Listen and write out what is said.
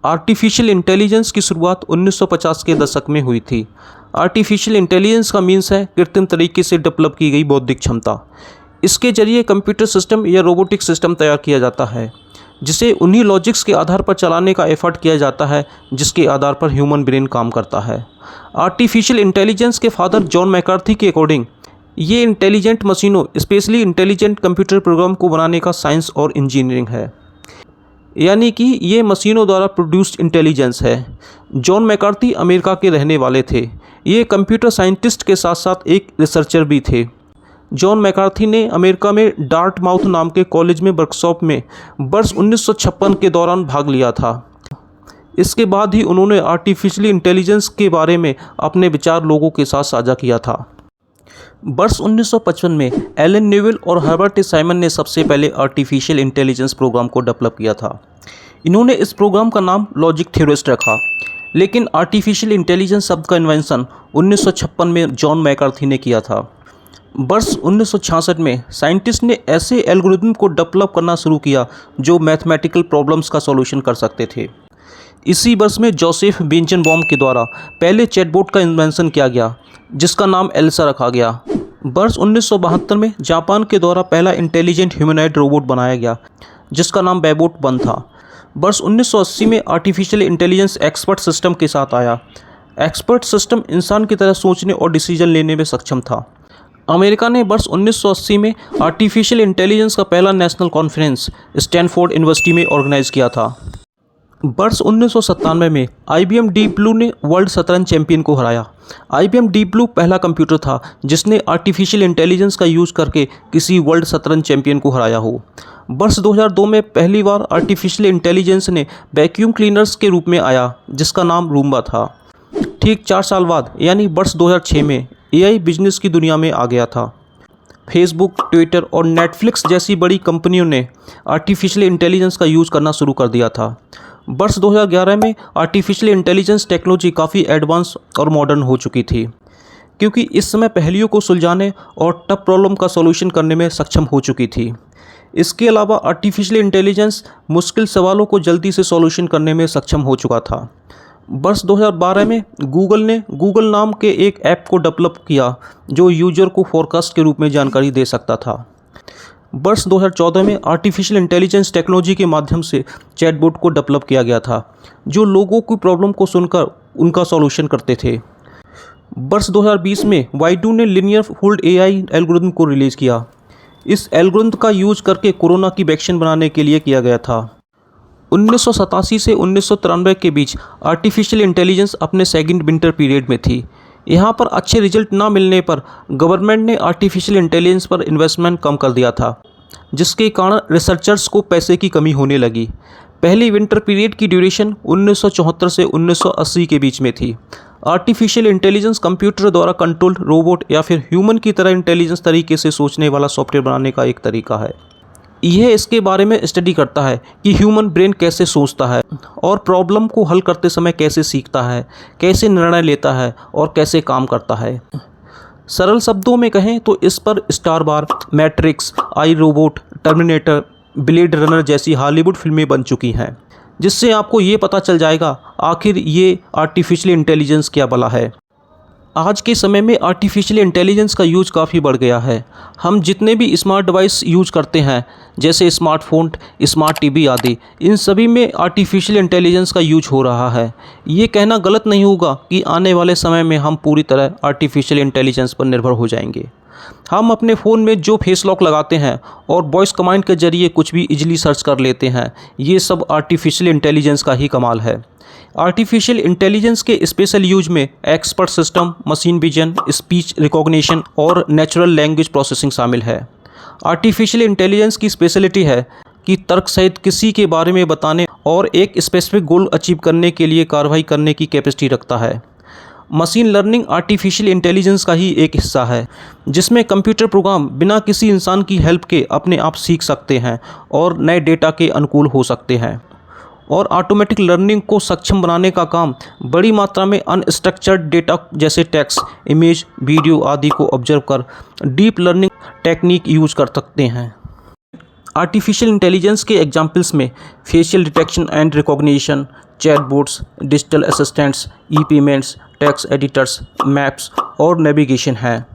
Artificial intelligence की शुरुआत 1950 के दशक में हुई थी। आर्टिफिशियल इंटेलिजेंस का मीन्स है कृत्रिम तरीके से डेवलप की गई बौद्धिक क्षमता। इसके जरिए कंप्यूटर सिस्टम या रोबोटिक सिस्टम तैयार किया जाता है जिसे उन्हीं लॉजिक्स के आधार पर चलाने का एफर्ट किया जाता है जिसके आधार पर ह्यूमन ब्रेन काम करता है। आर्टिफिशियल इंटेलिजेंस के फादर जॉन मैकार्थी के अकॉर्डिंग ये इंटेलिजेंट मशीनों स्पेशली इंटेलिजेंट कंप्यूटर प्रोग्राम को बनाने का साइंस और इंजीनियरिंग है, यानी कि ये मशीनों द्वारा प्रोड्यूस्ड इंटेलिजेंस है। जॉन मैकार्थी अमेरिका के रहने वाले थे। ये कंप्यूटर साइंटिस्ट के साथ साथ एक रिसर्चर भी थे। जॉन मैकार्थी ने अमेरिका में डार्टमाउथ नाम के कॉलेज में वर्कशॉप में वर्ष 1956 के दौरान भाग लिया था। इसके बाद ही उन्होंने आर्टिफिशियल इंटेलिजेंस के बारे में अपने विचार लोगों के साथ साझा किया था। वर्ष 1955 में एलन न्यूवेल और हर्बर्ट साइमन ने सबसे पहले आर्टिफिशियल इंटेलिजेंस प्रोग्राम को डेवलप किया था। इन्होंने इस प्रोग्राम का नाम लॉजिक थ्योरिस्ट रखा, लेकिन आर्टिफिशियल इंटेलिजेंस शब्द का इन्वेंशन 1956 में जॉन मैकार्थी ने किया था। वर्ष 1966 में साइंटिस्ट ने ऐसे एल्गोरिदम को डेवलप करना शुरू किया जो मैथमेटिकल प्रॉब्लम्स का सॉल्यूशन कर सकते थे। इसी वर्ष में जोसेफ बेंचनबॉम के द्वारा पहले चैटबॉट का इन्वेंशन किया गया जिसका नाम एल्सा रखा गया। वर्ष 1972 में जापान के द्वारा पहला इंटेलिजेंट ह्यूमनॉइड रोबोट बनाया गया जिसका नाम बेबोट 1 था। वर्ष 1980 में आर्टिफिशियल इंटेलिजेंस एक्सपर्ट सिस्टम के साथ आया। एक्सपर्ट सिस्टम इंसान की तरह सोचने और डिसीजन लेने में सक्षम था। अमेरिका ने वर्ष 1980 में आर्टिफिशियल इंटेलिजेंस का पहला नेशनल कॉन्फ्रेंस स्टैनफोर्ड यूनिवर्सिटी में ऑर्गेनाइज किया था। वर्ष 1997 में IBM डीप ब्लू ने वर्ल्ड शतरंज चैंपियन को हराया। IBM डीप ब्लू पहला कंप्यूटर था जिसने आर्टिफिशियल इंटेलिजेंस का यूज़ करके किसी वर्ल्ड शतरंज चैंपियन को हराया हो। वर्ष 2002 में पहली बार आर्टिफिशियल इंटेलिजेंस ने वैक्यूम क्लीनर्स के रूप में आया जिसका नाम रूम्बा था। ठीक 4 साल बाद यानी वर्ष 2006 में AI बिजनेस की दुनिया में आ गया था। फेसबुक, ट्विटर और नेटफ्लिक्स जैसी बड़ी कंपनियों ने आर्टिफिशियल इंटेलिजेंस का यूज़ करना शुरू कर दिया था। वर्ष 2011 में आर्टिफिशियल इंटेलिजेंस टेक्नोलॉजी काफ़ी एडवांस और मॉडर्न हो चुकी थी क्योंकि इस समय पहेलियों को सुलझाने और टफ प्रॉब्लम का सॉल्यूशन करने में सक्षम हो चुकी थी। इसके अलावा आर्टिफिशियल इंटेलिजेंस मुश्किल सवालों को जल्दी से सॉल्यूशन करने में सक्षम हो चुका था। वर्ष 2012 में गूगल ने गूगल नाम के एक ऐप को डेवलप किया जो यूजर को फोरकास्ट के रूप में जानकारी दे सकता था। वर्ष 2014 में आर्टिफिशियल इंटेलिजेंस टेक्नोलॉजी के माध्यम से चैटबॉट को डेवलप किया गया था जो लोगों की प्रॉब्लम को सुनकर उनका सॉल्यूशन करते थे। वर्ष 2020 में वाइडू ने लिनियर फूल्ड AI एल्गोरिथम को रिलीज़ किया। इस एल्गोरिथम का यूज करके कोरोना की वैक्सीन बनाने के लिए किया गया था। 1987 से 1993 के बीच आर्टिफिशियल इंटेलिजेंस अपने सेकंड विंटर पीरियड में थी। यहाँ पर अच्छे रिजल्ट ना मिलने पर गवर्नमेंट ने आर्टिफिशियल इंटेलिजेंस पर इन्वेस्टमेंट कम कर दिया था जिसके कारण रिसर्चर्स को पैसे की कमी होने लगी। पहली विंटर पीरियड की ड्यूरेशन 1974 से 1980 के बीच में थी। आर्टिफिशियल इंटेलिजेंस कंप्यूटर द्वारा कंट्रोल्ड रोबोट या फिर ह्यूमन की तरह इंटेलिजेंस तरीके से सोचने वाला सॉफ्टवेयर बनाने का एक तरीका है। यह इसके बारे में स्टडी करता है कि ह्यूमन ब्रेन कैसे सोचता है और प्रॉब्लम को हल करते समय कैसे सीखता है, कैसे निर्णय लेता है और कैसे काम करता है। सरल शब्दों में कहें तो इस पर स्टार वार, मैट्रिक्स, आई रोबोट, टर्मिनेटर, ब्लेड रनर जैसी हॉलीवुड फिल्में बन चुकी हैं जिससे आपको ये पता चल जाएगा आखिर ये आर्टिफिशियल इंटेलिजेंस क्या भला है। आज के समय में आर्टिफिशियल इंटेलिजेंस का यूज़ काफ़ी बढ़ गया है। हम जितने भी स्मार्ट डिवाइस यूज़ करते हैं जैसे स्मार्टफोन, स्मार्ट टीवी आदि, इन सभी में आर्टिफिशियल इंटेलिजेंस का यूज हो रहा है। ये कहना गलत नहीं होगा कि आने वाले समय में हम पूरी तरह आर्टिफिशियल इंटेलिजेंस पर निर्भर हो जाएंगे। हम अपने फ़ोन में जो फेस लॉक लगाते हैं और वॉइस कमांड के जरिए कुछ भी इजीली सर्च कर लेते हैं, ये सब आर्टिफिशियल इंटेलिजेंस का ही कमाल है। आर्टिफिशियल इंटेलिजेंस के स्पेशल यूज में expert system, machine vision, speech recognition और नेचुरल लैंग्वेज प्रोसेसिंग शामिल है। आर्टिफिशियल इंटेलिजेंस की स्पेशलिटी है कि तर्क सहित किसी के बारे में बताने और एक स्पेसिफिक गोल अचीव करने के लिए कार्रवाई करने की कैपेसिटी रखता है। मशीन लर्निंग आर्टिफिशियल इंटेलिजेंस का ही एक हिस्सा है जिसमें कंप्यूटर प्रोग्राम बिना किसी इंसान की हेल्प के अपने आप सीख सकते हैं और नए डेटा के अनुकूल हो सकते हैं। और ऑटोमेटिक लर्निंग को सक्षम बनाने का काम बड़ी मात्रा में अनस्ट्रक्चर्ड डेटा जैसे टेक्स्ट, इमेज, वीडियो आदि को ऑब्जर्व कर डीप लर्निंग टेक्निक यूज कर सकते हैं। आर्टिफिशियल इंटेलिजेंस के एग्जाम्पल्स में facial detection and recognition, chatbots, digital assistants, E payments, text editors, maps और नेविगेशन हैं।